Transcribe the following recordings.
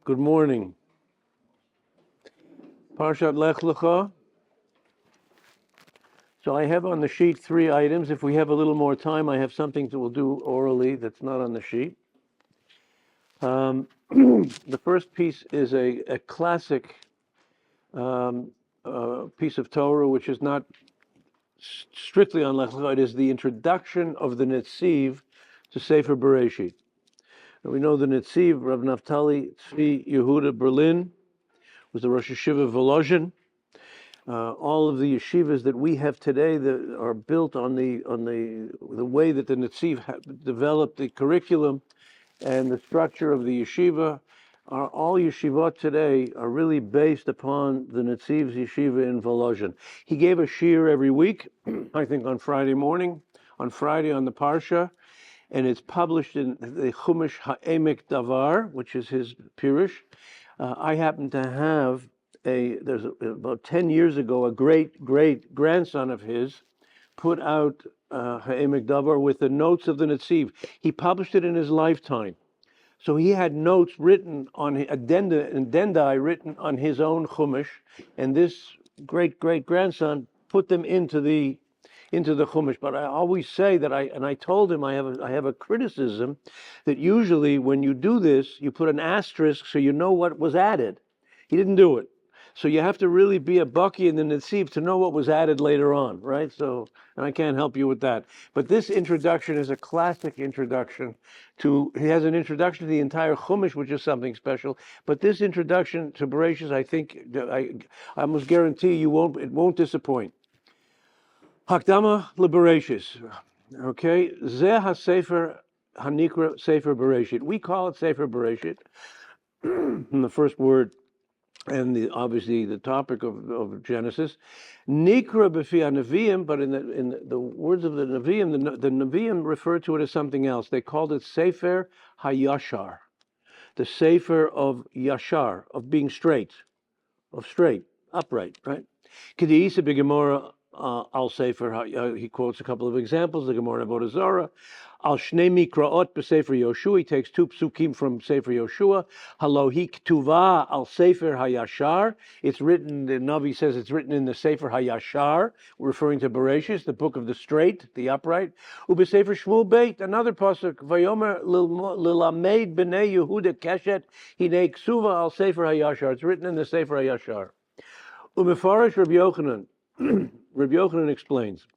Good morning. Parshat Lech Lecha. So I have on the sheet 3 items. If we have a little more time, I have something that we'll do orally that's not on the sheet. The first piece is a classic piece of Torah, which is not strictly on Lech Lecha. It is the introduction of the Netziv to Sefer Bereshit. Now, we know the Netziv, Rav Naftali Tzvi Yehuda Berlin, was the Rosh Yeshiva of Volozhin. All of the yeshivas that we have today that are built on the way that the Netziv developed the curriculum and the structure of the yeshiva, are all yeshivot today are really based upon the Netziv's yeshiva in Volozhin. He gave a shiur every week, I think on Friday morning, on Friday on the Parsha, and it's published in the Chumash Ha'emek Davar, which is his pirush. I happen to have about 10 years ago, a great grandson of his put out Ha'emek Davar with the notes of the Netziv. He published it in his lifetime. So he had notes written on addenda written on his own Chumash, and this great grandson put them into the Chumash. But I always say that I told him I have a criticism that usually when you do this, you put an asterisk so you know what was added. He didn't do it. So you have to really be a Baki in the Netziv to know what was added later on, right? So, and I can't help you with that. But this introduction is a classic introduction he has an introduction to the entire Chumash, which is something special. But this introduction to Bereshit, I think, I almost guarantee it won't disappoint. Hakdama LeBereshit. Okay, Zeh HaSefer Hanikra Sefer Bereshit. We call it Sefer Bereshit. The first word, and obviously the topic of Genesis, Nikra b'fi Nevi'im, but in the words of the Nevi'im, the Nevi'im refer to it as something else. They called it Sefer HaYashar, the Sefer of Yashar, of being straight, upright, right? K'di'isa b'Gemara al Sefer, he quotes a couple of examples, the Gemara Avodah Zarah, al Shnei Mikraot b'Sefer Yoshua, he takes 2 psukim from Sefer Yoshua, Halohi K'tuva al Sefer HaYashar, it's written, the Navi says it's written in the Sefer HaYashar, referring to Bereshit, the book of the straight, the upright, u'b'Sefer Shmuel Beit, another pasuk, Vayomer Lilamed B'nei Yehuda Keshet, Hinei Ksuva al Sefer HaYashar, it's written in the Sefer HaYashar. U'mefarish Rabbi Yochanan, Rabbi Yochanan explains,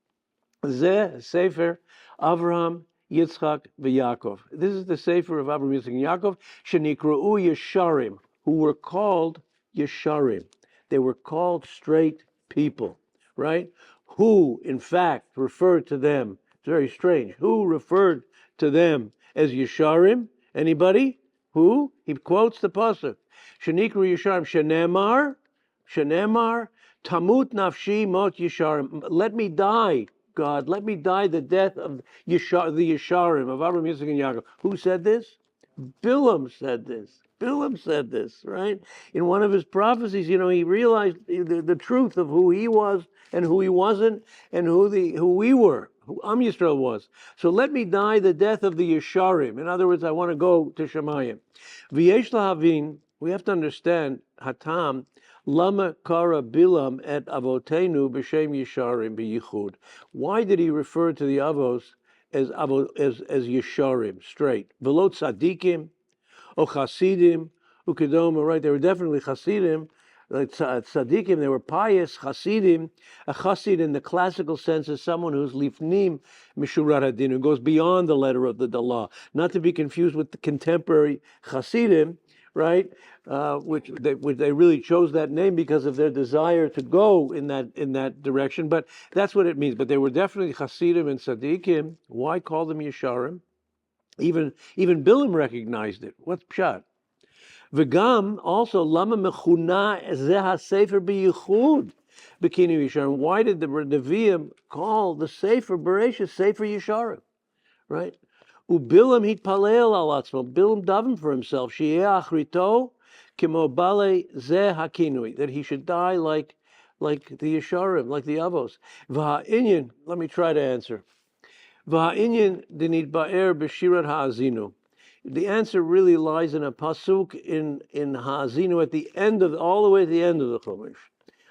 Zeh Sefer Avraham, Yitzchak, v'Yaakov. This is the Sefer of Avraham, Yitzchak, and Yaakov, Shenikra'u Yesharim, who were called Yesharim. They were called straight people, right? Who, in fact, referred to them, it's very strange, who referred to them as Yesharim? Anybody? Who? He quotes the pasuk, Shenikru Yesharim, Shenemar, Tamut nafshi mot Yesharim. Let me die, God. Let me die the death of the Yesharim, of Avraham, Yitzchak, and Yaakov. Who said this? Bilam said this. Bilam said this, right? In one of his prophecies, he realized the truth of who he was and who he wasn't, and who we were, who OUIsrael was. So let me die the death of the Yesharim. In other words, I want to go to Shemayim. V'yesh lahavin, we have to understand, Hatam, Lama kara Bilam et avotenu b'shem Yesharim b'yichud. Why did he refer to the avos as Yesharim, straight? V'lo tzadikim, o chasidim, ukedoma, right? They were definitely chasidim. Like tzadikim, they were pious. Chasidim, a chasid in the classical sense is someone who's lifnim mishurat hadin, who goes beyond the letter of the law. Not to be confused with the contemporary chasidim, right? Which they really chose that name because of their desire to go in that direction. But that's what it means. But they were definitely Hasidim and Tzadikim. Why call them Yesharim? Even Bilam recognized it. What's pshat? V'gam also lama mechuna zeh sefer b'yichud b'kinu Yesharim. Why did the Nevi'im call the Sefer Bereshit Sefer Yesharim? Right? Ubilam hitpalel al atzmo. Bilam davened for himself. Sheyeh achrito kimo bale zeh hakinui. That he should die like the Yesharim, like the Avos. V'ha'inyan. Let me try to answer. V'ha'inyan dinit ba'er b'shirat ha'azinu. The answer really lies in a pasuk in Ha'azinu at the end of all the way at the end of the Chumash.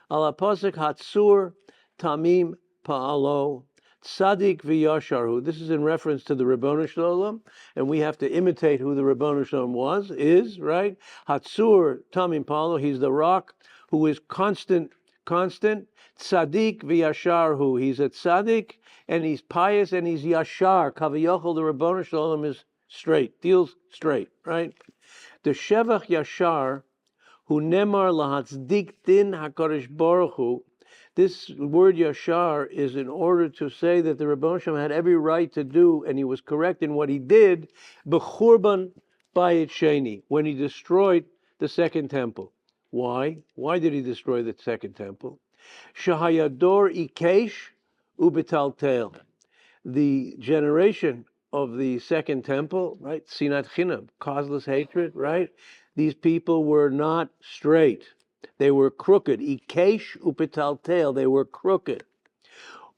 Al pasuk Hatzur Tamim Pa'alo Tzadik V'Yasharhu. This is in reference to the Ribono Shel Olam, and we have to imitate who the Ribono Shel Olam is, right? Hatzur Tamim Pa'alo, he's the rock who is constant. Tzadik V'Yasharhu, he's a tzaddik, and he's pious, and he's yashar. Kaviyachol, the Ribono Shel Olam is straight, deals straight, right? The Shevach Yashar, who nemar lahatzdik din HaKadosh Baruch Hu, this word Yashar is in order to say that the Ribono Shel Olam had every right to do, and he was correct in what he did, b'churban bayit sheni, when he destroyed the second temple. Why? Why did he destroy the second temple? Shahayador ikesh ubetaltel. The generation of the second temple, right? Sinat chinam, causeless hatred, right? These people were not straight. They were crooked. Ikesh upetaltel, they were crooked.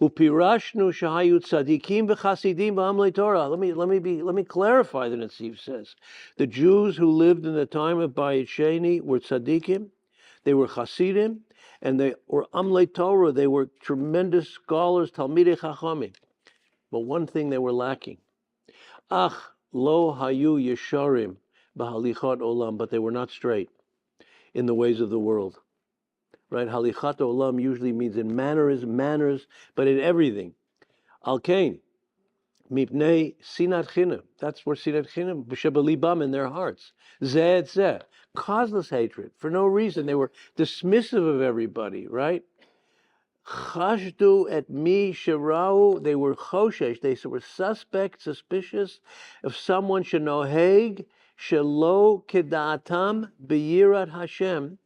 Upirashnu shahayu tzadikim v'chasidim b'amlei Torah. Let me clarify, the Netziv says. The Jews who lived in the time of Bayit Sheni were tzadikim, they were chasidim, and they were amlei Torah. They were tremendous scholars, talmidei chachamim. But one thing they were lacking. Ach lo hayu yesharim b'halichat olam, but they were not straight in the ways of the world. Right? Halichat olam usually means in manners, but in everything. Al kain, mipnei sinat chinam. That's where sinat chinam b'shebalibam, in their hearts. Zeh zeh, causeless hatred for no reason. They were dismissive of everybody. Right? Chashdu et mi shirau. They were choshesh. They were suspect, suspicious of someone shenoheg shelo kedaatam beyirat Hashem.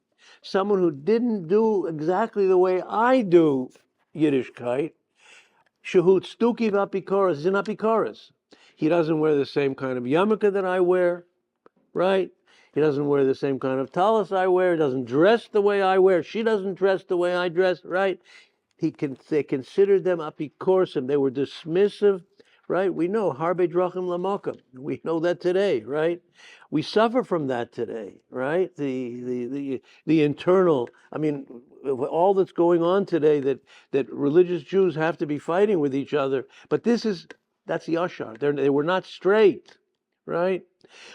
Someone who didn't do exactly the way I do Yiddishkeit, shehut stuki v'apikoras, is in apikoras. He doesn't wear the same kind of yarmulke that I wear, right? He doesn't wear the same kind of talis I wear. He doesn't dress the way I wear. She doesn't dress the way I dress, right? They considered them apikorsim. They were dismissive, right? We know harbe drachim lamakam. We know that today, right? We suffer from that today, right? The internal. I mean, all that's going on today, that religious Jews have to be fighting with each other. But that's yashar. They were not straight, right?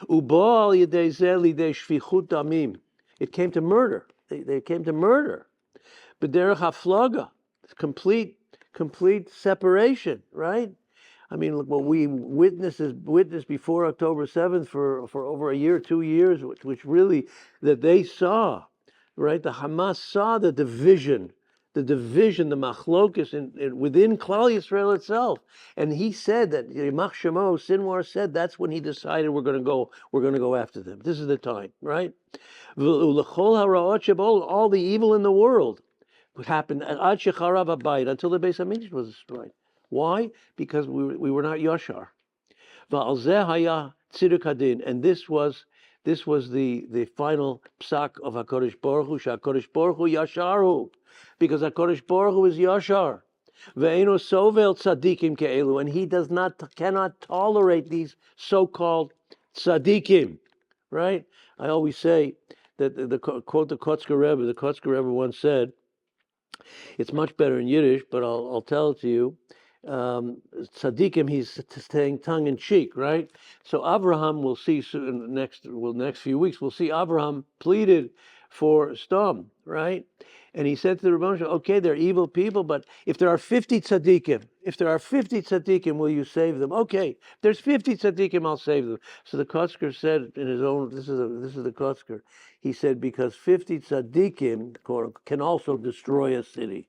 Ubal yedei zeh lidei shfichut damim. It came to murder. They came to murder. B'derech haflaga. Complete separation, right? I mean, look, what we witnessed before October 7th for over a year, 2 years, which really, that they saw, right? The Hamas saw the division, the machlokus within Klal Yisrael itself. And he said that, Yimach Shemo, Sinwar said, that's when he decided we're going to go after them. This is the time, right? All the evil in the world would happen until the Beis HaMikdash was destroyed. Why? Because we were not yashar. And this was the final psak of HaKadosh Baruch Hu, HaKadosh Baruch Hu yasharu, because HaKadosh Baruch Hu is yashar. Ve'eno sovel tzadikim ke'elu, and he cannot tolerate these so-called tzadikim, right? I always say that the quote the Kotzker Rebbe once said, it's much better in Yiddish, but I'll tell it to you. Tzadikim, he's saying tongue in cheek, right? So Abraham, we'll see soon, next few weeks, we'll see Abraham pleaded for Stom, right? And he said to the Rebbe, okay, they're evil people, but if there are 50 tzaddikim, will you save them? Okay, if there's 50 tzaddikim, I'll save them. So the Kotzker said in his own, this is the Kotzker, he said, because 50 tzaddikim can also destroy a city.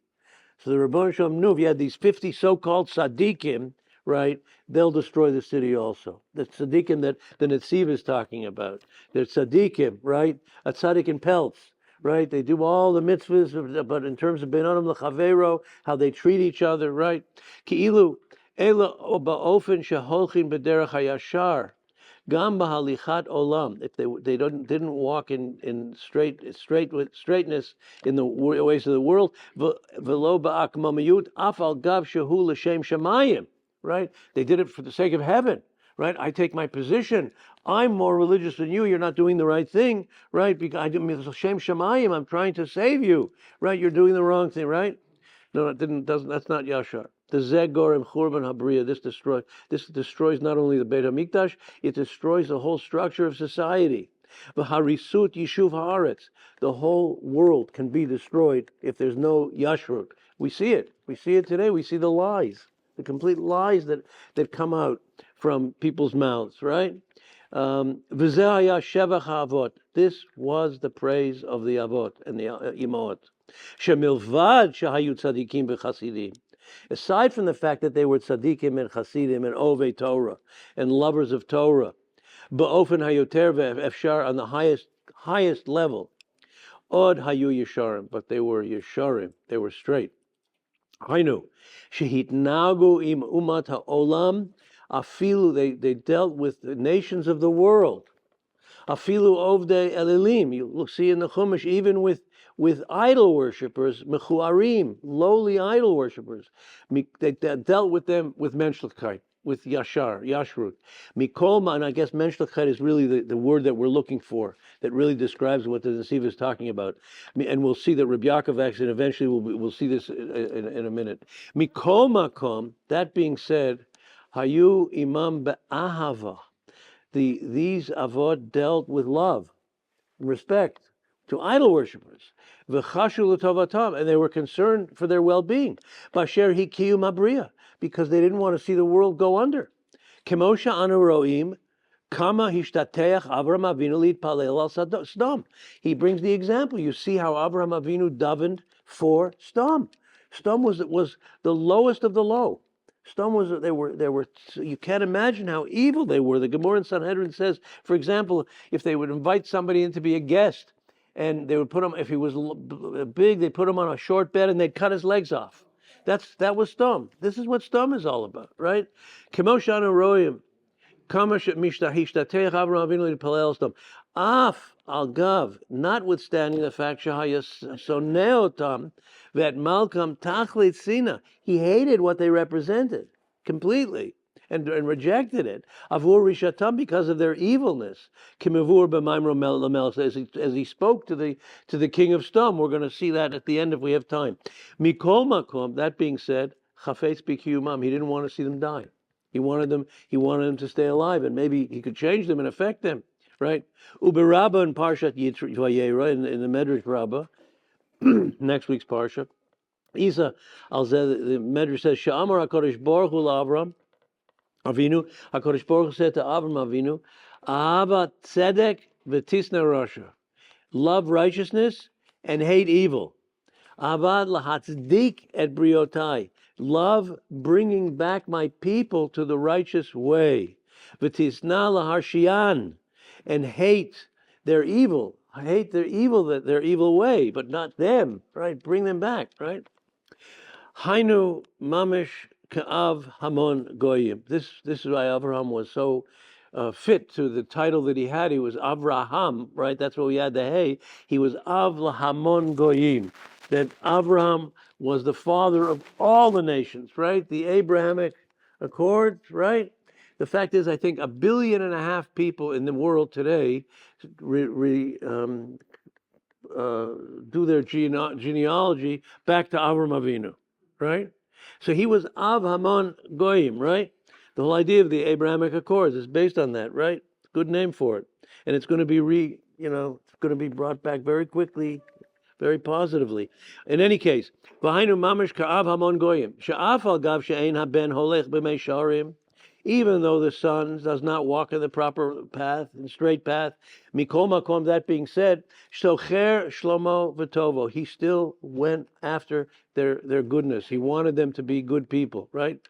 So the Rebbe Shalom knew if you had these 50 so-called tzaddikim, right, they'll destroy the city also. The tzaddikim that the Netziv is talking about. They're tzaddikim, right? A tzaddik in pelts, right? They do all the mitzvahs, but in terms of ben adam l'chavero, how they treat each other, right? Ki'ilu ela ba'ofen sheholchin b'derech hayashar. Gam b'halichat olam, if they didn't walk in straightness in the ways of the world, v'lo ba'akmamayut af al gav shehu l'shem shamayim, right? They did it for the sake of heaven, right? I take my position. I'm more religious than you. You're not doing the right thing, right? Because Shem Shemayim, I'm trying to save you, right? You're doing the wrong thing, right? No, it doesn't. That's not Yashar. The Zegor and Churban Habriya. This destroys not only the Beit Hamikdash, it destroys the whole structure of society. The Harisut Yishuv Haaretz. The whole world can be destroyed if there's no Yashrut. We see it. We see it today. We see the lies, the complete lies that come out from people's mouths, right? This was the praise of the Avot and the Imot. Aside from the fact that they were tzaddikim and chasidim and ovei Torah and lovers of Torah, ba'ofen hayoter ve'efshar, on the highest level, od hayu yesharim, but they were yesharim, they were straight. Hainu shehitnagu im umat ha'olam, afilu, they dealt with the nations of the world. Afilu ovdei elilim, you see in the Chumash, even with idol worshippers, mechuarim, lowly idol worshippers. They dealt with them with Mentshlachkeit, with Yashrut. Mikolma, and I guess Mentshlachkeit is really the word that we're looking for, that really describes what the Nesiv is talking about. And we'll see that Rabbi Yaakov actually, and eventually we'll see this in a minute. Mikol makom, that being said, hayu imam be'ahava. These avot dealt with love, respect to idol worshippers, and they were concerned for their well-being. Basher hikiyu mabriya, because they didn't want to see the world go under. Kemosha anu roim, kama hishtateach Avraham Avinu litpalel al Sodom. He brings the example. You see how Avraham Avinu davened for Sodom. Sodom was the lowest of the low. Sodom was, they were. You can't imagine how evil they were. The Gemara in Sanhedrin says, for example, if they would invite somebody in to be a guest, and they would put him, if he was big, they'd put him on a short bed and they'd cut his legs off. That was Sodom. This is what Sodom is all about, right? Kemoshanu roim, kamash mishtahishtatech Avraham Avinu l'palel Sodom. Af al gav, notwithstanding the fact soneotam that Malcolm tachlit sina, he hated what they represented completely and rejected it. Avur rishatam, because of their evilness. Kimavur b'maimro lamel, as he spoke to the king of Sodom. We're going to see that at the end if we have time. Mikol makom, that being said, chafetz b'kiyumam, he didn't want to see them die. He wanted them to stay alive, and maybe he could change them and affect them. Right? Uberabba in Parshat Vayera, in the Medrash Rabbah, next week's Parsha. Isa the Medrash says, Sha'amar HaKadosh Baruch Hu Avram Avinu, HaKadosh Baruch Hu said to Avram Avinu, Ahava tzedek v'tisna rasha, love righteousness and hate evil. Avad lahatzdik et briotai, love bringing back my people to the righteous way. V'tisna laharshian, and hate their evil. I hate their evil way, but not them, right? Bring them back, right? Hainu mamish ka'av hamon goyim. This is why Avraham was so fit to the title that he had. He was Avraham, right? That's why we had the hey. He was Av lahamon goyim. That Avraham was the father of all the nations, right? The Abrahamic Accords, right? The fact is, I think 1.5 billion people in the world today do their genealogy back to Avram Avinu, right? So he was Av Hamon Goyim, right? The whole idea of the Abrahamic Accords is based on that, right? Good name for it, and it's going to be it's going to be brought back very quickly, very positively. In any case, V'hainu mamish ka'av Hamon Goyim she'af al gav she'ein haben holech b'mei sharim. Even though the son does not walk in the proper path, in straight path, mikol makom, that being said, shocher shlomo v'tovo, he still went after their goodness. He wanted them to be good people, right?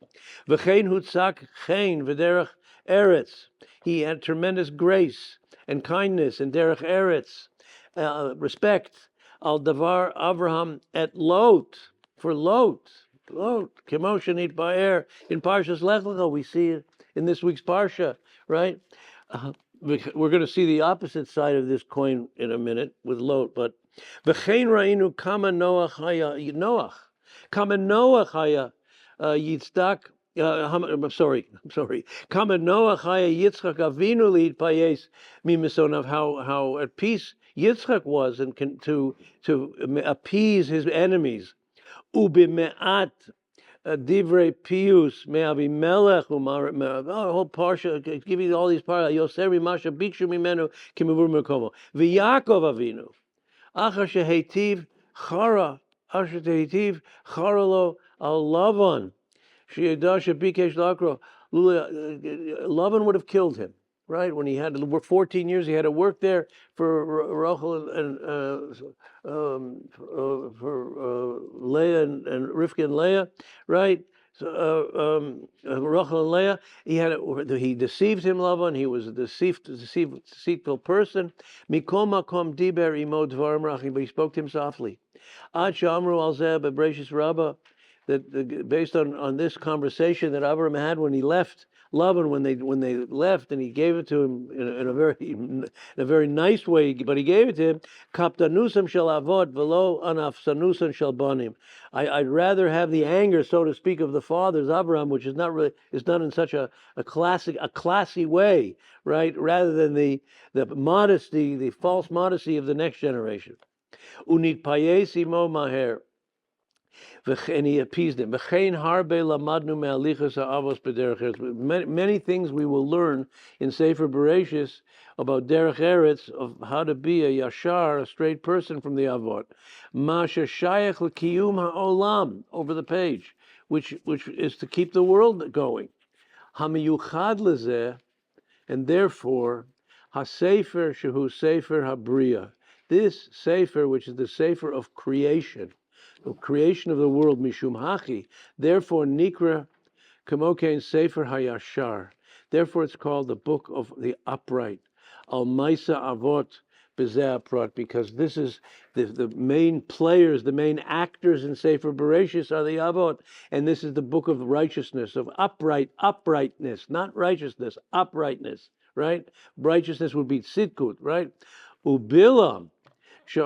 V'chein hutzak chein v'derech eretz, he had tremendous grace and kindness and derech eretz, respect, al davar Avraham et Lot, for Lot, Kemoshanit Ba'er, in Parshas Lech, we see it in this week's Parsha, right? We're going to see the opposite side of this coin in a minute with Lot, but V'chein ra'inu kama Noach haya Noach, kama Noach haya Yitzdak I'm sorry. Kama Noah Chaya Yitzchak Avinu Lead Payes Mimison of how at peace Yitzchak was and to appease his enemies. Ubimeat Divrei Pius Me'avimelech whole Parsha give you all these parts. Yoseri Masha Bikshu Mimenu Kimavur Mekomo V'Yakov Avinu Achar Shehetiv Chara Asher Tehitiv Charalo Al Lavan. Lavan would have killed him, right? When he had to work 14 years, he had to work there for Rachel and for Leah and Rivka and Leah, right? So Rachel and Leah, he deceived him, Lavan. He was a deceitful person. Mikol makom diber imo dvarim rachim, but he spoke to him softly. Ad shamru al zeh bebreshis rabbah. That based on this conversation that Abraham had when he left Laban, when they left, and he gave it to him in a very nice way, but he gave it to him. Kaptanusam shall avod velo anafsanusan shall banim. I'd rather have the anger, so to speak, of the fathers, Abraham, which is done in such a classy way, right? Rather than the modesty, the false modesty of the next generation. Unit payesimo maher. And he appeased him. Many things we will learn in Sefer Bereshis about derech eretz, of how to be a yashar, a straight person from the avot. Masha shayach l'kiyum ha'olam, over the page, which is to keep the world going. Hamiyuchad lezeh, and therefore hasefer shehu sefer habriya. This sefer, which is the sefer of creation, the creation of the world, mishum hachi, therefore nikra kamokein sefer hayashar, therefore it's called the book of the upright, al maisa avot bezeh aprat, because this is the main players, the main actors in Sefer Bereshis are the avot, and this is the book of righteousness, of uprightness, not righteousness, uprightness, right? Righteousness would be tzidkut, right? Ubilam. Even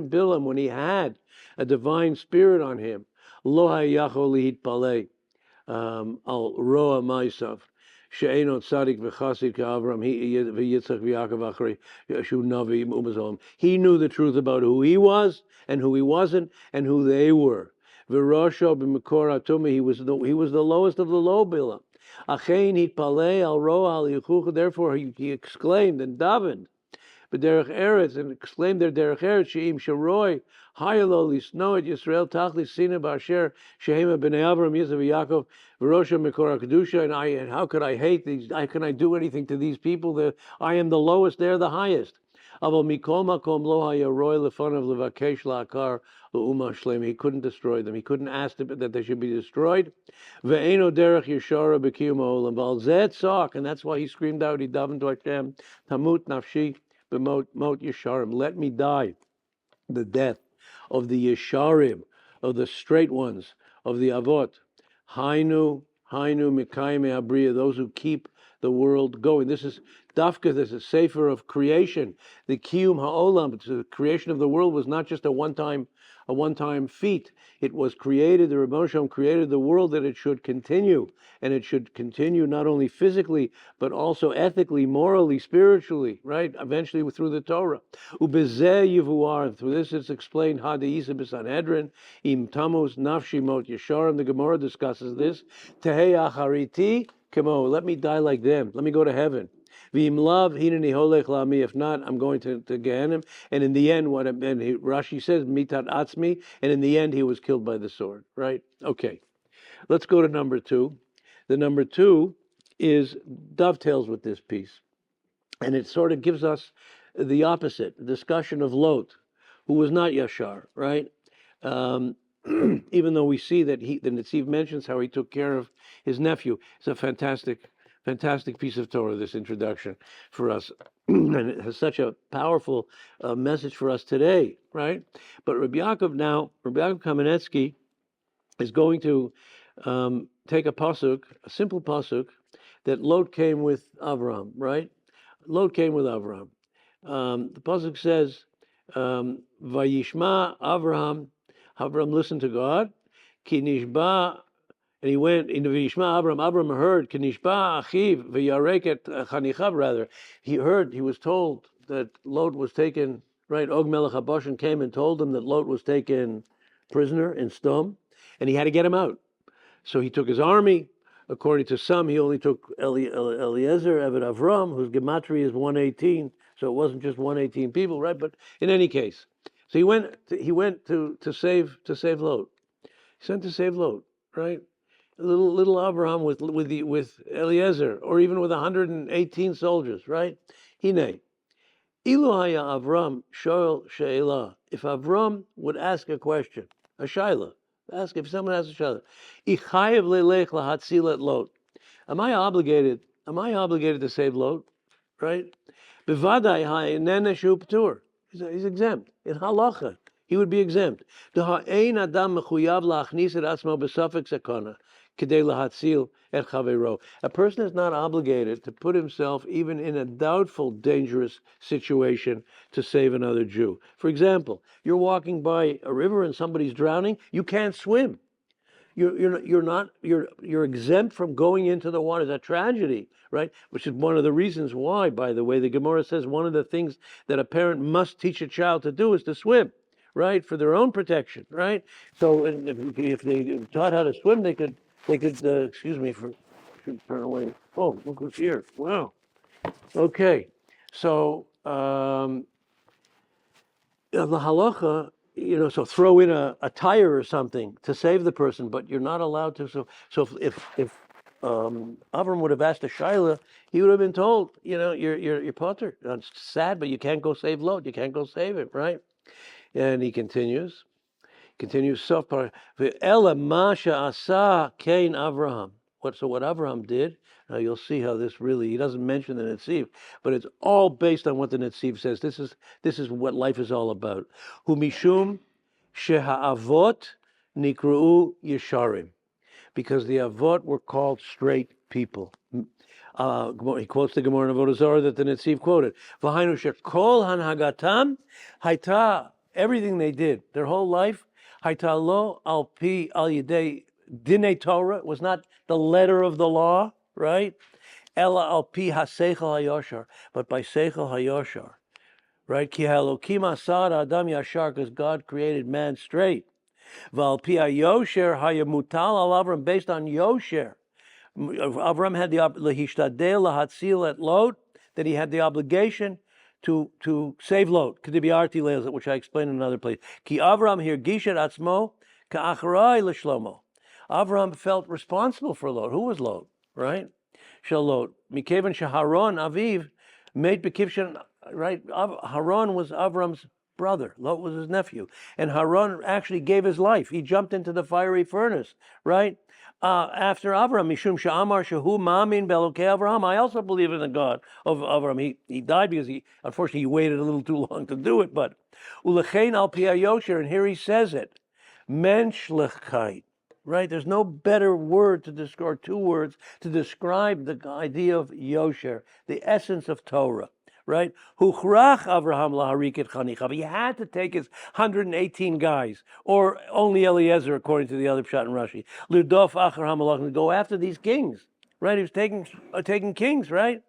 Bilam, when he had a divine spirit on him, lo hayachol lihitpalei al roa ma'asav she'eno tzadik v'chassid ka'Avram v'Yitzchak v'Yaakov achrei shu navi umazom. He knew the truth about who he was and who he wasn't and who they were. V'rosho b'mekor atuma, he was the lowest of the low, Bilam. Achein hitpalei al roa al yichuch, therefore he exclaimed and davened, b'derech eretz, and exclaimed their derech eretz, she'im sharoi hayalo lisnoet Yisrael tachli sina b'asher shehema b'nei Avram Yitzchak v'Yaakov v'rosha mekor kedusha. And how could I hate these? How can I do anything to these people? I am the lowest; they're the highest. Aval mikol makom lo hayaroi lefanav levakesh la'akar l'uma shlema. He couldn't destroy them. He couldn't ask them that they should be destroyed. Ve'eno derech yeshara b'kiyum ha'olam v'al zeh tzak, and that's why he screamed out. He davened to Hashem, tamut nafshi b'mot yesharim. Let me die the death of the yesharim, of the straight ones, of the avot. Hainu mikayim abriya, those who keep the world going. This is Dafka, this is Sefer of creation. The Kiyum Ha'olam, the creation of the world, was not just a one-time feat. It was created, the Rebbe Shalom created the world that it should continue. And it should continue not only physically, but also ethically, morally, spiritually, right? Eventually through the Torah. Ubezeh yivuar, through this it's explained, Hadaisa b'Sanhedrin, Im Tammuz Nafshi Mot Yesharim, the Gemara discusses this. Tehei achariti kemo, let me die like them, let me go to heaven. V'im lav hineni holech la'ami, if not, I'm going to Gehenna. And in the end, Rashi says, mitat atzmi, and in the end he was killed by the sword, right? Okay, let's go to number 2. The number 2 is dovetails with this piece. And it sort of gives us the opposite, the discussion of Lot, who was not Yashar, right? Even though we see that the Netziv mentions how he took care of his nephew. It's a fantastic piece of Torah, this introduction for us. And it has such a powerful message for us today, right? But Rabbi Yaakov Kamenetsky is going to take a simple pasuk, that Lot came with Avraham, right? Lot came with Avraham. The pasuk says, Vayishma Avraham listened to God, Ki nishba, and he went in Vishma Avram. Avram heard Ki nishba achiv v'yareket chanichav. Rather, he was told that Lot was taken. Right, Og Melech HaBashan came and told him that Lot was taken prisoner in Sdom, and he had to get him out. So he took his army. According to some, he only took Eliezer, Eved Avram, whose gematria is 118. So it wasn't just 118 people, right? But in any case, so he went to save Lot. He sent to save Lot, right? Little Abraham with Eliezer, or even with 118 soldiers, right? Hine. Ilu haya Avram shoel she'ela. If Avram would ask a question, a shaila, ask if someone asks a shaila, ichayev lelech lahatzilat Lot. Am I obligated to save Lot? Right? Bevadai ha'inene shu p'tur. He's exempt. In halacha, he would be exempt. Ein adam mechuyav la'achnis et atzmo b'safek sakana k'dei lahatzil et chavero. A person is not obligated to put himself even in a doubtful, dangerous situation to save another Jew. For example, you're walking by a river and somebody's drowning. You can't swim. You're exempt from going into the water. It's a tragedy, right? Which is one of the reasons why, by the way, the Gemara says one of the things that a parent must teach a child to do is to swim, right, for their own protection, right? So if they taught how to swim, they could excuse me for should turn away. Oh, look who's here! Wow. Okay, so the halacha. So throw in a tire or something to save the person, but you're not allowed to. So if Avram would have asked a shaila, he would have been told, you're potter. It's sad, but you can't go save Lot. You can't go save him, right? And he continues. So Ela masha asa kain Avraham. What Avraham did? Now you'll see how this really, he doesn't mention the Netziv, but it's all based on what the Netziv says. This is what life is all about. Hu mishum sheha-avot nikru'u yesharim. Because the Avot were called straight people. He quotes the Gemara in Avodah Zarah that the Netziv quoted. V'hainu shekol hanhagatam haita, everything they did, their whole life, haita lo al pi al yidei Dinei Torah, was not the letter of the law, right? Ela al pi ha-seichel hayoshar, but by seichel hayoshar, right? Ki halokim asad adam yashar, because God created man straight. Val pi hayosher hayamutal al Avram, based on yosher. Avram had the lehishtadel lahatzil et Lot, that he had the obligation to save Lot, which I explained in another place. Ki Avram here gishet atzmo ka'achrai l'shlomo. Avram felt responsible for Lot. Who was Lot, right? Shalot. Mikevan shaharon aviv made bekivshan, right? Haran was Avram's brother. Lot was his nephew. And Haran actually gave his life. He jumped into the fiery furnace, right? After Avram, Mishum Sha'amar Shahu Ma'amin Belokei Avraham. I also believe in the God of Avram. He died because unfortunately, he waited a little too long to do it. But Ulechein al Pi HaYosher, and here he says it. Mentshlachkeit. Right? There's no better word to describe, two words to describe the idea of Yosher, the essence of Torah. Right? Huchrach Avraham lahariket chanichav. He had to take his 118 guys, or only Eliezer, according to the other Pshat and Rashi. Lidof achar hamalachim, to go after these kings. Right? He was taking kings, right?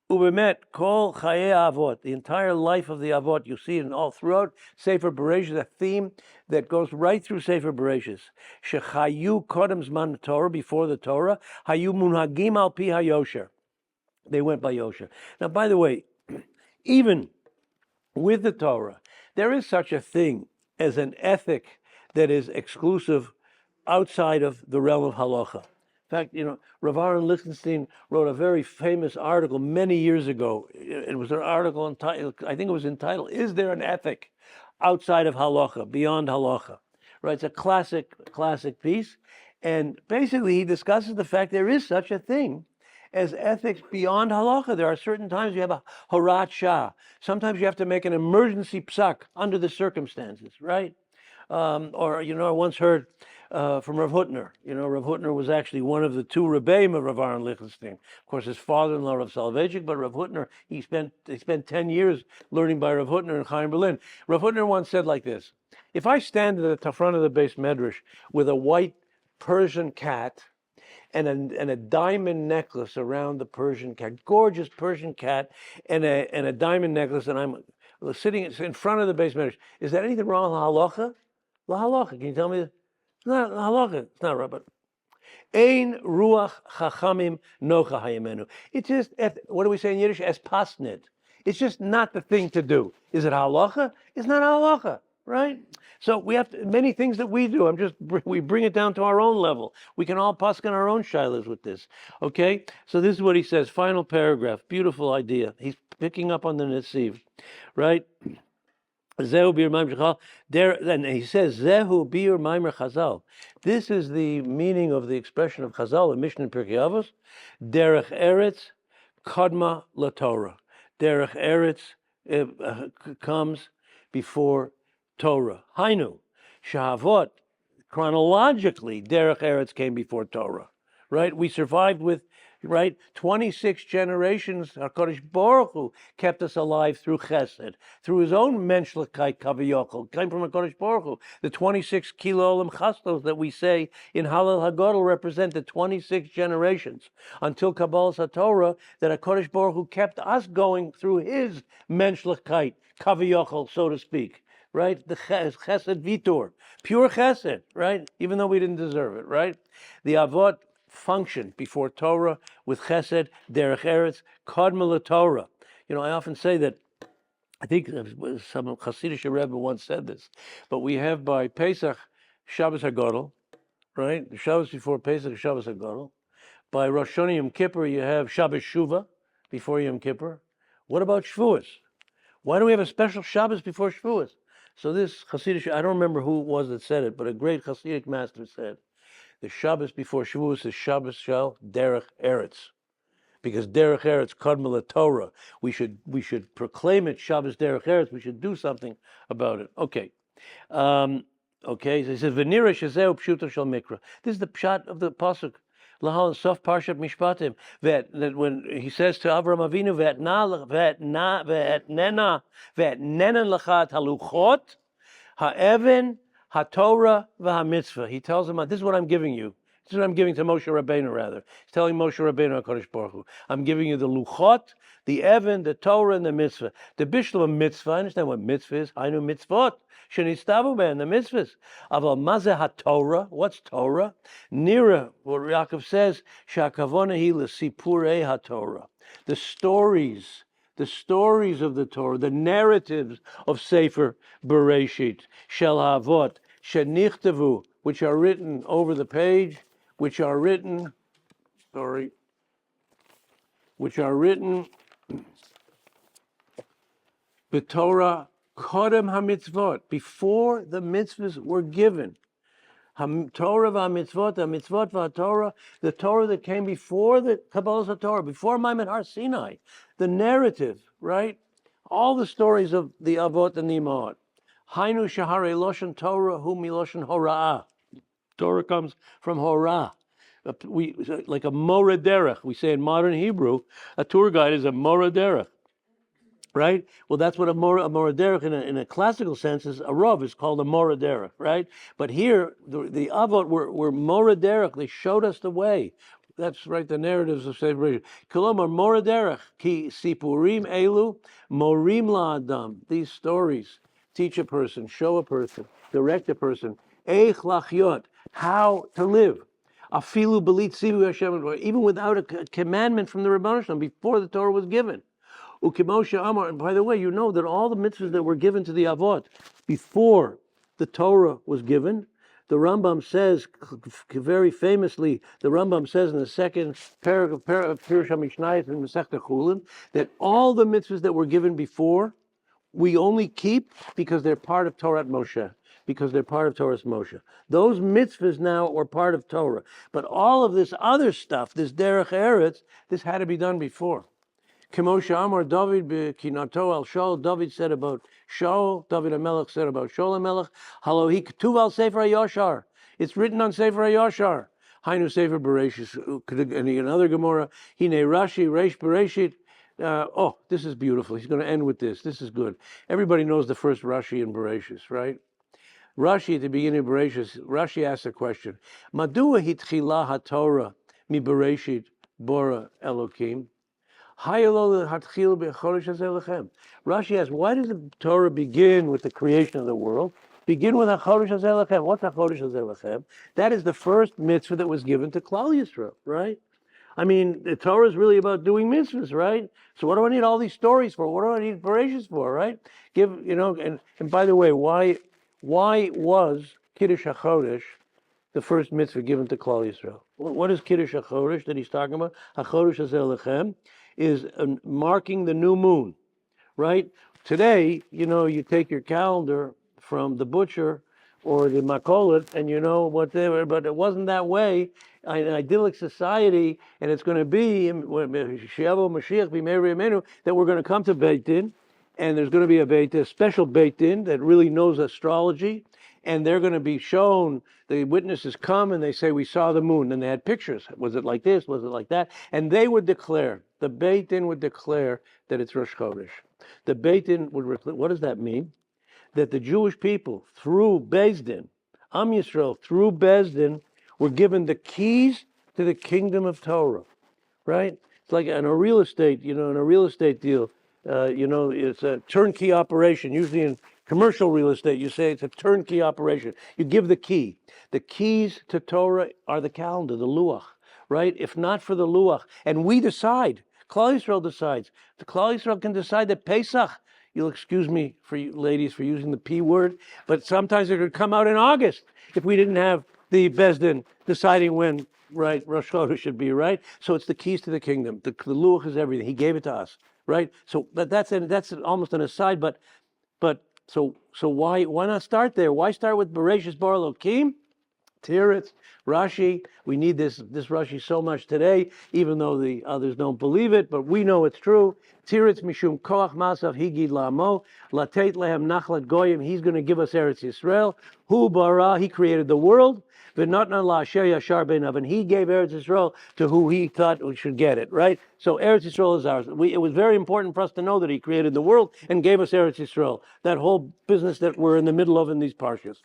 Ubemet kol chaye avot, the entire life of the avot. You see it all throughout Sefer Bereshis, a theme that goes right through Sefer Bereshis. Shechayu kodem zman Torah, before the Torah, hayu munhagim al pi hayosher. They went by Yosher. Now, by the way, even with the Torah, there is such a thing as an ethic that is exclusive outside of the realm of halacha. In fact, Rav Aaron Lichtenstein wrote a very famous article many years ago. It was an article entitled, I think it was entitled, "Is there an ethic outside of halacha, beyond halacha?" Right? It's a classic piece. And basically he discusses the fact there is such a thing as ethics beyond halacha. There are certain times you have a horat shah. Sometimes you have to make an emergency psak under the circumstances, right? Or, I once heard from Rav Hutner. Rav Hutner was actually one of the two Rebbeim of Rav Aaron Lichtenstein. Of course, his father-in-law, Rav Soloveitchik, but Rav Hutner, he spent 10 years learning by Rav Hutner in Chaim Berlin. Rav Hutner once said like this: if I stand at the front of the base medrash with a white Persian cat and a diamond necklace around the Persian cat, gorgeous Persian cat, and a diamond necklace, and I'm sitting in front of the base medrash, is there anything wrong with halacha? La halacha. Can you tell me? It's not halacha. It's not right, but ein ruach chachamim nocha hayemenu. It's just, what do we say in Yiddish? Es pasnit. It's just not the thing to do. Is it halacha? It's not halacha, right? So we have many things that we do. We bring it down to our own level. We can all paskin our own shilas with this. Okay? So this is what he says. Final paragraph. Beautiful idea. He's picking up on the Netziv, right? Zehu bir maimer chazal. And he says, Zehu bir maimer chazal. This is the meaning of the expression of chazal in Mishnah and Pirkei Avos. Derech eretz kadma laTorah. Derech eretz comes before Torah. Hainu, shahavot, chronologically, derech eretz came before Torah. Right? We survived with, 26 generations. HaKadosh Baruch Hu kept us alive through chesed, through his own Mentshlachkeit kaviyachol, came from HaKadosh Baruch Hu. The 26 kilo olam chastos that we say in Halal HaGadol represent the 26 generations until Kabbalas HaTorah, that HaKadosh Baruch Hu kept us going through his Mentshlachkeit kaviyachol, so to speak. Right? The chesed vitor, pure chesed, right? Even though we didn't deserve it, right? The avot functioned before Torah with chesed, derech eretz, kadma Torah. I often say that, I think some Hasidic Rebbe once said this, but we have by Pesach, Shabbos HaGadol, right? The Shabbos before Pesach, Shabbos HaGadol. By Rosh Hashanah Yom Kippur, you have Shabbos Shuvah before Yom Kippur. What about Shavuos? Why do we have a special Shabbos before Shavuos? So this Hasidic, I don't remember who it was that said it, but a great Hasidic master said, the Shabbos before Shavuos is Shabbos Shal Derech Eretz, because Derech Eretz Kadma Torah. We should proclaim it Shabbos Derech Eretz. We should do something about it. Okay, so he says V'nira Shezeu Pshuto Shal Mikra. This is the pshat of the pasuk Lahal Sof Parshat Mishpatim. That when he says to Avram Avinu, V'etnena Lachat Haluchot Ha'even HaTorah v'HaMitzvah. He tells him, this is what I'm giving you. This is what I'm giving to Moshe Rabbeinu, rather. He's telling Moshe Rabbeinu, HaKadosh Baruch Hu, I'm giving you the Luchot, the Evan, the Torah, and the Mitzvah. The Bishlam Mitzvah, I understand what Mitzvah is. I know Mitzvot. Shenistavu ben, the Mitzvahs. Aval Mazeh HaTorah. What's Torah? Nira, what Yaakov says, Sha'akavona hi l'sipurei HaTorah. The stories of the Torah, the narratives of Sefer Bereshit, Shel Havot, Shenichtavu, which are written over the page, which are written B'Torah Kodem HaMitzvot, before the mitzvahs were given. Torah v'mitzvot, the mitzvot v'Torah, the Torah that came before the Kabbalas HaTorah, before Ma'amad Har Sinai, the narrative, right? All the stories of the Avot and the Imahot. Hainu shahare loshen Torah hu miloshen hora'ah. Torah comes from hora'ah. Like a mora derech. We say in modern Hebrew, a tour guide is a mora derech. Right? Well, that's what a mora derech in a classical sense is. A rav is called a mora derech, right? But here, the avot were mora derech. They showed us the way. That's right, the narratives of Sefer Bereshit. Kolomar mora derech ki sipurim elu morim la'adam. These stories teach a person, show a person, direct a person. Eich lachyot, how to live. Afilu belit sivu Hashem, even without a commandment from the Rebbeinu Shalom, before the Torah was given. Ukimosha Amar, and by the way, you know that all the mitzvahs that were given to the Avot before the Torah was given, the Rambam says, very famously, the Rambam says in the second paragraph of Pirush HaMishnayos in Masechta Chulin, that all the mitzvahs that were given before, we only keep because they're part of Torah Moshe, because they're part of Torah's Moshe. Those mitzvahs now are part of Torah. But all of this other stuff, this Derech Eretz, this had to be done before. Kemosha Amar David Kinato al Shaul. David said about Shaul. David HaMelech said about Shaul HaMelech. Halohi Ketuv al Sefer HaYoshar. It's written on Sefer HaYoshar. Hainu Sefer Bereshis. And another Gemara. Hine Rashi Reish Bereshit. This is beautiful. He's going to end with this. This is good. Everybody knows the first Rashi in Bereshis, right? Rashi at the beginning of Bereshis, Rashi asks a question. Madua hitchila haTorah mi Bereshit bora Elokim. Rashi asks, why does the Torah begin with the creation of the world? Begin with HaChodesh Hazeh Lechem. What's HaChodesh Hazeh Lechem? That is the first mitzvah that was given to Klal Yisrael, right? I mean, the Torah is really about doing mitzvahs, right? So what do I need all these stories for? What do I need Bereshis for, right? And by the way, why was Kiddush HaChodesh the first mitzvah given to Klal Yisrael? What is Kiddush HaChodesh that he's talking about? HaChodesh Hazeh Lechem is marking the new moon, right? Today, you take your calendar from the butcher or the makolet, and but it wasn't that way in an idyllic society, and it's going to be that we're going to come to Beit Din, and there's going to be a special Beit Din that really knows astrology, and they're going to be shown, the witnesses come and they say, we saw the moon, and they had pictures. Was it like this? Was it like that? And they would declare, the Beit Din would declare that it's Rosh Chodesh. The Beit Din what does that mean? That the Jewish people, through Beis Din, Am Yisrael, through Beis Din, were given the keys to the kingdom of Torah, right? It's like in a real estate, in a real estate deal, it's a turnkey operation. Usually in commercial real estate, you say it's a turnkey operation. You give the key. The keys to Torah are the calendar, the luach, right? If not for the luach, and we decide, Klal Yisrael decides. The Klal Yisrael can decide that Pesach, you'll excuse me for you ladies for using the P word, but sometimes it could come out in August if we didn't have the Beis Din deciding when, right, Rosh Chodesh should be, right? So it's the keys to the kingdom. The luach is everything. He gave it to us, right? So that's almost an aside, but so why not start there? Why start with Bereshis Bar Elokim? Tiritz, Rashi, we need this Rashi so much today, even though the others don't believe it, but we know it's true. Tiritz mishum koach masav higid la'amo, latet lehem nachlat goyim, he's going to give us Eretz Yisrael. Hu bara, he created the world, v'notna la'asher yashar beinav, and he gave Eretz Yisrael to who he thought we should get it, right? So Eretz Yisrael is ours. It was very important for us to know that he created the world and gave us Eretz Yisrael, that whole business that we're in the middle of in these parshas.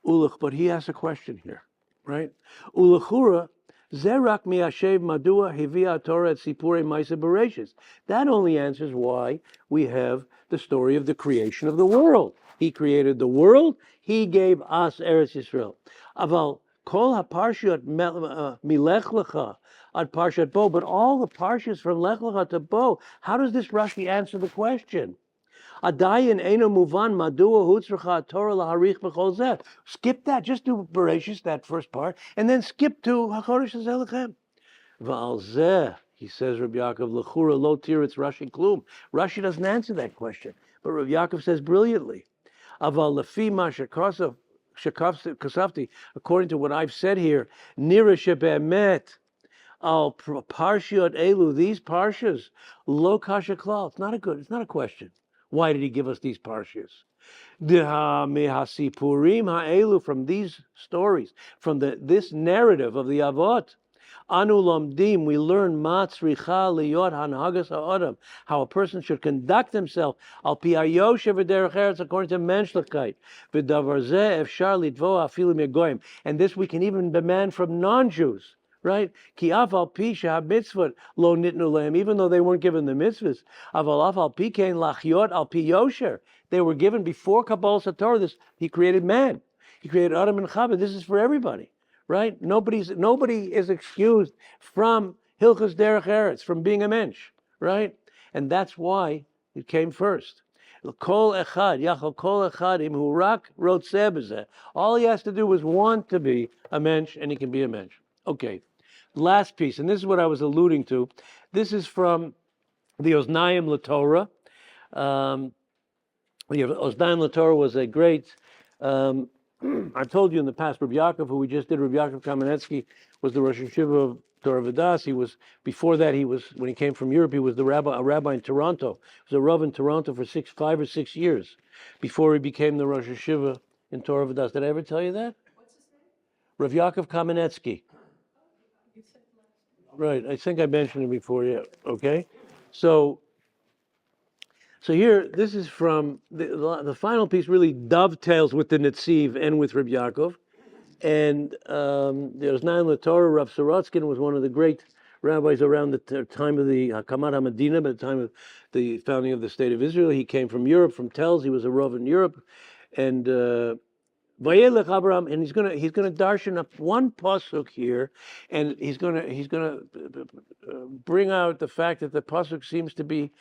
But he asks a question here, right? Ulachura, zerak miashev madua hivia Torah et sipurei ma'aseh bereshis. That only answers why we have the story of the creation of the world. He created the world. He gave us Eretz Yisrael. Aval kol haparshiot milech lecha ad Parshat Bo. But all the parshas from Lech Lecha to Bo. How does this Rashi answer the question? Adayin eno muvan madua hutzracha Torah laharich b'chol zeh. Skip that. Just do Bereshis, that first part, and then skip to HaChodesh Hazeh Lechem. V'al zeh, he says, Rabbi Yaakov, lechura lo tiritz Rashi klum. Rashi doesn't answer that question, but Rabbi Yaakov says brilliantly. Aval lefi ma shekasafti, according to what I've said here, nira shebe'emet al parshiot elu, these parshas, lo kasha klal. It's not a question. Why did he give us these parshas? From these stories, from this narrative of the Avot, Anu lomdim, we learn matzricha liyot hanhagas ha'adam, how a person should conduct himself al pi hayoshev v'derech eretz, according to Mentshlachkeit, v'davar zeh efshar litvo afilu megoyim, and this we can even demand from non-Jews. Right? Ki af al pi mitzvot lo nitnu lehem, even though they weren't given the mitzvahs. Aval af al pi kein lachyot al pi yosher. They were given before Kabbalah Satorah. He created man. He created Adam and Chava. This is for everybody, right? Nobody is excused from Hilchos Derech Eretz, from being a mensch, right? And that's why it came first. Kol echad, yachol kol echad im hu rak rotzeh b'zeh. All he has to do is want to be a mensch, and he can be a mensch. Okay. Last piece, and this is what I was alluding to. This is from the Oznayim LaTorah. The Oznayim LaTorah was a great, I told you in the past, Rabbi Yaakov, who we just did, Rabbi Yaakov Kamenetsky, was the Rosh Yeshiva of Torah V'das. He was, before that, when he came from Europe, he was a rabbi in Toronto. He was a rav in Toronto for 5 or 6 years before he became the Rosh Hashiva in Torah V'das. Did I ever tell you that? What's his name? Rav Yaakov Kamenetsky. Right, I think I mentioned it before, yeah, okay? So here, this is from, the final piece really dovetails with the Netziv and with Rabbi Yaakov. And there's Naim LaTorah. Rav Sorotskin was one of the great rabbis around the time of the Hakamat HaMedina, by the time of the founding of the State of Israel. He came from Europe, from Telz. He was a rav in Europe. And Vayelech Abraham, and he's gonna darshan up one pasuk here, and he's gonna bring out the fact that the pasuk seems to be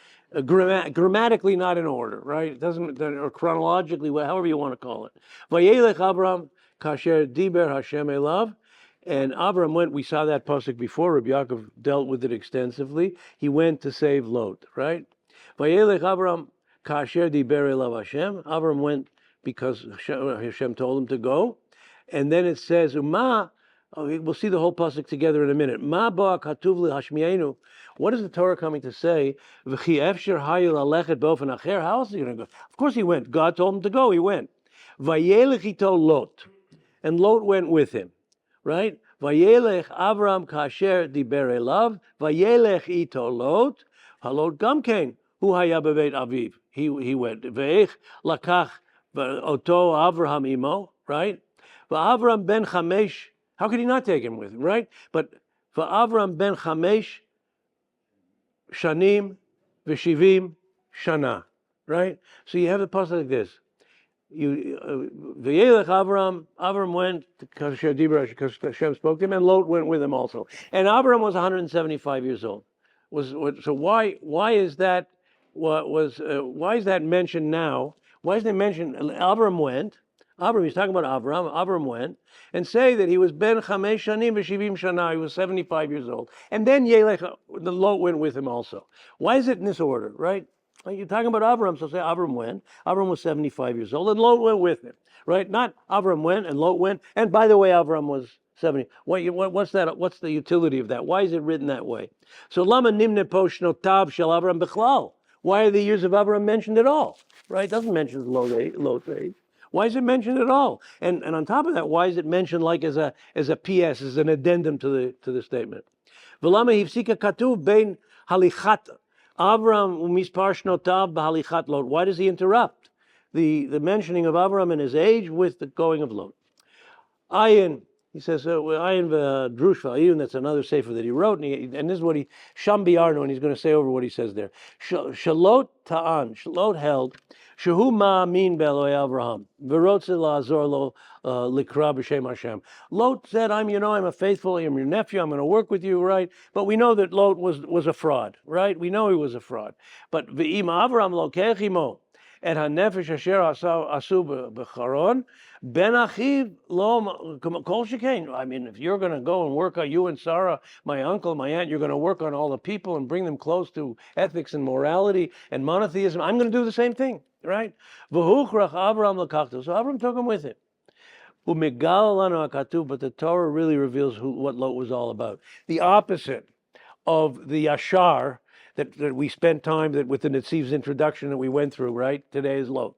grammatically not in order, right? It doesn't, or chronologically, however you want to call it. Vayelech Abraham kasher diber Hashem elav, and Abraham went. We saw that pasuk before. Rabbi Yaakov dealt with it extensively. He went to save Lot, right? Vayelech Abraham kasher diber elav Hashem. Abraham went because Hashem told him to go. And then it says, we'll see the whole pasuk together in a minute. Ma ba katuv hashmienu. What is the Torah coming to say? V'chi efshir hayil alechet b'ofen acher. How else is he going to go? Of course he went. God told him to go. He went. Vayelech ito Lot. And Lot went with him. Right? Vayelech Avram kasher diber elav. Vayelech ito Lot. Halot gamkein. Hu haya bebeit aviv. He went. Ve'ech lakach Oto Avraham imo, right? For Avram ben Chamesh, how could he not take him with him, right? But for Avram ben Chamesh, Shanim v'shivim shana, right? So you have the pasuk like this. V'yelech Avram went because Hashem spoke to him, and Lot went with him also. And Avram was 175 years old. So why is that? Why is that mentioned now? Why isn't it mentioned? Avram went. He's talking about Avram. Avram went and say that he was ben chamesh shanim v'shivim shana. He was 75 years old. And then Yelech, the Lot went with him also. Why is it in this order, right? You're talking about Avram, so say Avram went. Avram was 75 years old, and Lot went with him, right? Not Avram went and Lot went. And by the way, Avram was 70. What's that? What's the utility of that? Why is it written that way? So lama nimne po shnotav shel Avram b'chlal. Why are the years of Avram mentioned at all? Right? It doesn't mention Lot's age. Why is it mentioned at all? And on top of that, why is it mentioned like as a PS, as an addendum to the statement? V'lama hifsika katuv bein halichat Avram umispar shnotav b'halichat Lot. Why does he interrupt the mentioning of Avram and his age with the going of Lot? Ayin. He says, Ayin v'drush v'ayun, that's another sefer that he wrote, and this is what Sham bi'arno, and he's going to say over what he says there. Shalot ta'an, Shalot held, shehu ma'amin be'eloi Avraham, v'rotze la'azor lo likra b'shem Hashem. Lot said, I'm a faithful, I'm your nephew, I'm going to work with you, right? But we know that Lot was a fraud, right? We know he was a fraud. But v'im Avraham lo kechimo, et ha'nefesh asher asu b'charon, Ben Achiv lo kol shekain. I mean, if you're going to go and work on you and Sarah, my uncle, my aunt, you're going to work on all the people and bring them close to ethics and morality and monotheism. I'm going to do the same thing, right? V'huchrach Avram l'kachto. So Avram took him with him. U'megal lanu hakatuv, but the Torah really reveals what Lot was all about. The opposite of the Yashar that we spent time with the Netziv's introduction that we went through, right? Today is Lot.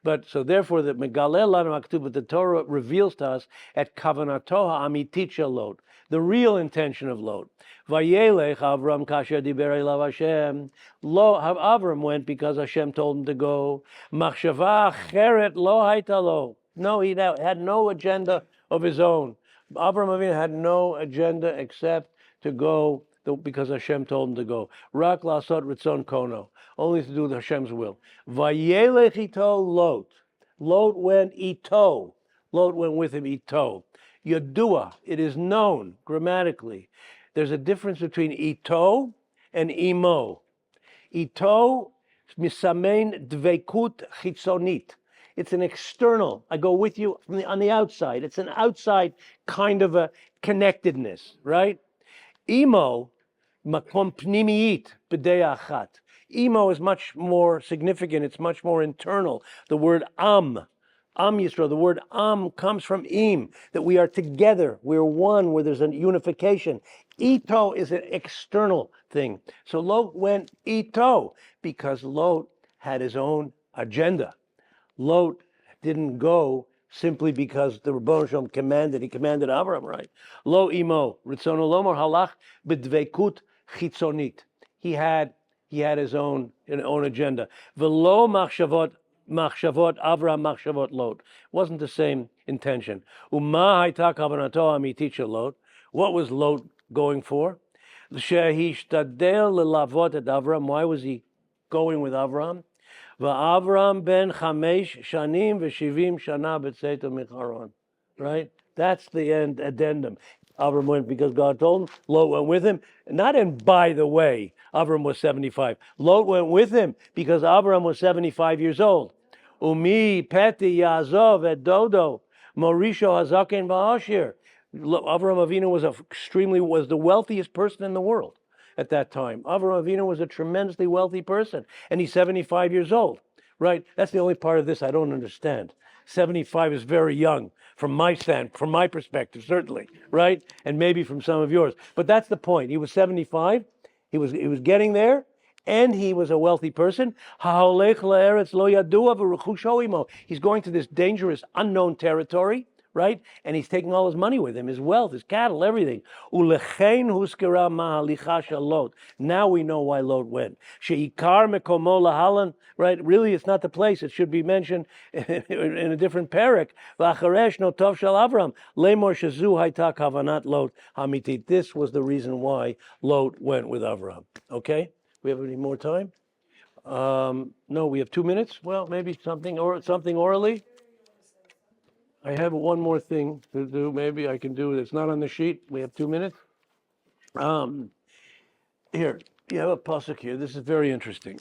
But so therefore, the Megalel Lanu HaKatuv, but the Torah reveals to us at Kavanatoha Amitit Shel Lot, the real intention of Lot. Vayelech Avram kasher diber elav Hashem. Avram went because Hashem told him to go. Machshava acheret lo hayta lo. No, he had no agenda of his own. Avram Avinu had no agenda except to go because Hashem told him to go. Rak lasot ritzon kono. Only to do Hashem's will. Vayelech ito Lot. Lot went ito. Lot went with him ito. Yadua. It is known grammatically. There's a difference between ito and imo. Ito misamein dveikut chitzonit. It's an external. I go with you on the outside. It's an outside kind of a connectedness, right? Imo makom pnimiit b'dei achat. Imo is much more significant. It's much more internal. The word am, Am Yisrael. The word Am comes from Im, that we are together, we're one, where there's a unification. Ito is an external thing. So Lot went Ito because Lot had his own agenda. Lot didn't go simply because the Rebbeinu Shalom commanded. He commanded Abraham, right? Lo imo ritzono lomar halach b'dveikut chitzonit. He had his own agenda. V'lo machshavot Avraham machshavot Lot. Wasn't the same intention. Uma hayta kavanato amitit Lot. What was Lot going for? Shehishtadel lelavot et Avraham. Why was he going with Avraham? V'Avram ben chamesh shanim v'shivim shana b'tzeito micharon. Right? That's the addendum. Avram went because God told him. Lot went with him. Not in, by the way, Avram was 75. Lot went with him because Avram was 75 years old. Umi peti yazov et dodo morisho hazaken v'ashir. Avram Avinu was the wealthiest person in the world at that time. Avram Avinu was a tremendously wealthy person, and he's 75 years old, right? That's the only part of this I don't understand. 75 is very young from my perspective, certainly, right? And maybe from some of yours. But that's the point. He was 75. He was getting there, and he was a wealthy person. He's going to this dangerous, unknown territory, right? And he's taking all his money with him, his wealth, his cattle, everything. Now we know why Lot went. Right? Really, it's not the place. It should be mentioned in a different parak. This was the reason why Lot went with Avram. Okay? We have any more time? No, we have 2 minutes. Well, maybe something orally. I have one more thing to do. Maybe I can do it. It's not on the sheet. We have 2 minutes. Here, you have a pasuk here. This is very interesting.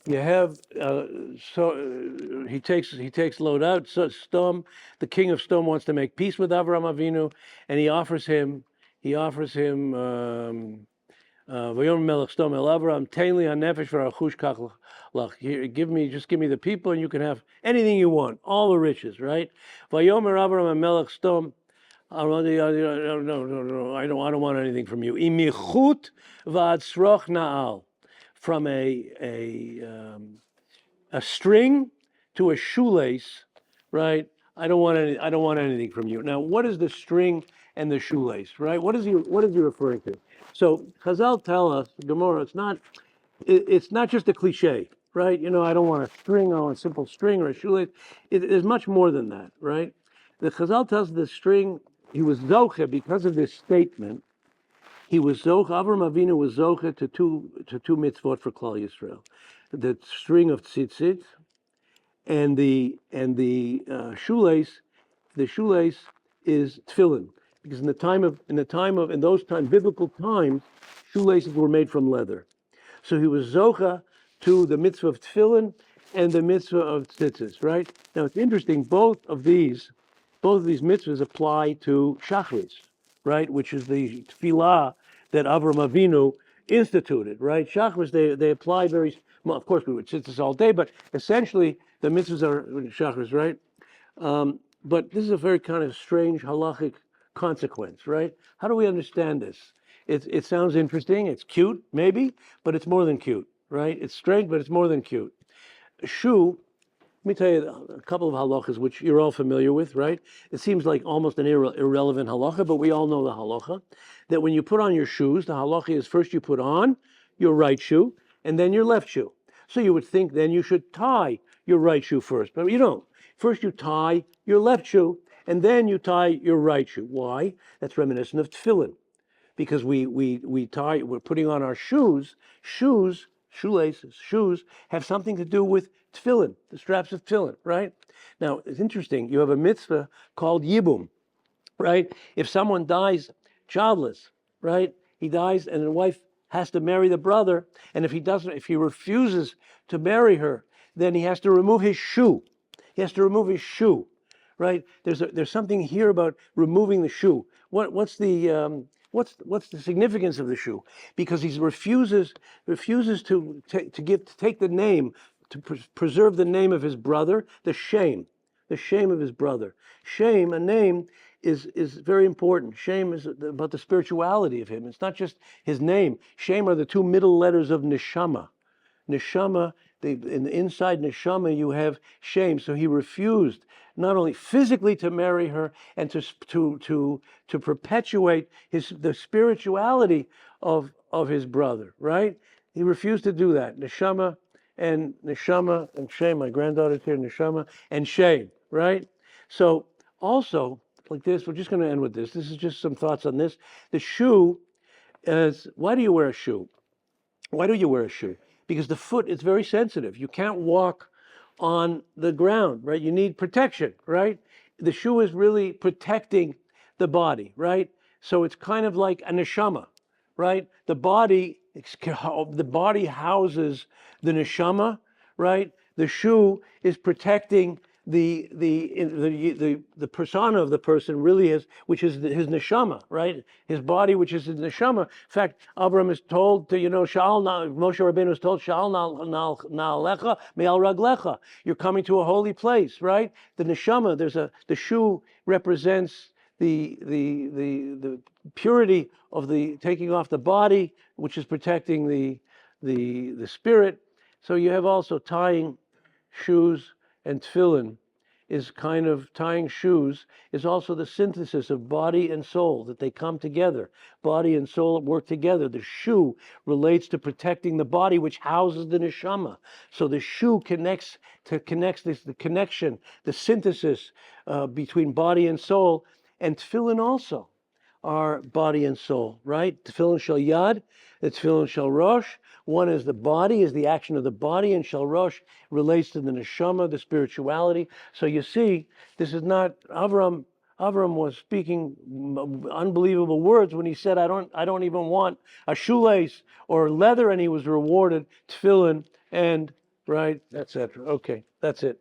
You have he takes Lot out. So Stom, the king of Stom, wants to make peace with Avraham Avinu, and he offers him. V'yom melech Stom el Avraham tein li hanefesh v'rachush kach lach. Here, give me the people, and you can have anything you want, all the riches, right? V'yomer Avraham melech Stom. No, I don't want anything from you. Imichut v'atzroch na'al. From a string to a shoelace, right? I don't want anything from you. Now, what is the string and the shoelace, right? What is he referring to? So Chazal tell us, Gemara, it's not just a cliche, right? I don't want a string, I want a simple string or a shoelace. There's much more than that, right? The Chazal tells the string, he was zoche because of this statement. He was zoche. Avram Avinu was zoche to two mitzvot for Klal Yisrael: the string of tzitzit and the shoelace. The shoelace is tefillin, because in those biblical times, shoelaces were made from leather. So he was zoche to the mitzvah of tefillin and the mitzvah of tzitzis. Right now, it's interesting. Both of these mitzvahs apply to Shachris, right, which is the tefillah that Avram Avinu instituted, right? Shachris, they apply very, well, of course we would sit this all day, but essentially the mitzvahs are Shachris, right? But this is a very kind of strange halachic consequence, right? How do we understand this? It sounds interesting, it's cute, maybe, but it's more than cute, right? It's strange, but it's more than cute. Shoe, let me tell you a couple of halachas which you're all familiar with, right? It seems like almost an irrelevant halacha, but we all know the halacha, that when you put on your shoes, the halacha is first you put on your right shoe and then your left shoe. So you would think then you should tie your right shoe first, but you don't. First you tie your left shoe and then you tie your right shoe. Why? That's reminiscent of tefillin, because we're putting on our shoelaces, shoes have something to do with tefillin, the straps of tefillin, right? Now, it's interesting. You have a mitzvah called yibum, right? If someone dies childless, right? He dies and the wife has to marry the brother, and if he refuses to marry her, then he has to remove his shoe. He has to remove his shoe, right? There's something here about removing the shoe. What's the significance of the shoe? Because he refuses to take the name, to preserve the name of his brother, the shame. the shame of his brother. Shame, a name, is very important. Shame is about the spirituality of him. It's not just his name. Shame are the two middle letters of neshama. Neshama, inside neshama you have shame. So he refused not only physically to marry her and to perpetuate the spirituality of his brother, right? He refused to do that. Neshama and shame. My granddaughter's here. Neshama and shame, right? So also like this, we're just going to end with this. This is just some thoughts on this. The shoe is, why do you wear a shoe? Why do you wear a shoe? Because the foot is very sensitive. You can't walk on the ground, right? You need protection, right? The shoe is really protecting the body, right? So it's kind of like a neshama, right? The body houses the neshama, right? The shoe is protecting the persona of the person really is, which is his neshama, right? His body, which is his neshama. In fact, Abraham is told to, Moshe Rabbeinu is told, Sha'al na'al lecha me'al raglecha. You're coming to a holy place, right? The neshama, the shoe represents the purity of the taking off the body, which is protecting the spirit. So you have also tying shoes, and tefillin is kind of, tying shoes is also the synthesis of body and soul, that they come together. Body and soul work together. The shoe relates to protecting the body, which houses the neshama. So the shoe connects the connection, the synthesis between body and soul, and tefillin also are body and soul, right? Tefillin shel yad, the tefillin shel rosh. One is the body, is the action of the body, and shel rosh relates to the neshama, the spirituality. So you see, this is not Avram. Avram was speaking unbelievable words when he said, "I don't even want a shoelace or leather," and he was rewarded tefillin and right, etc. Okay, that's it.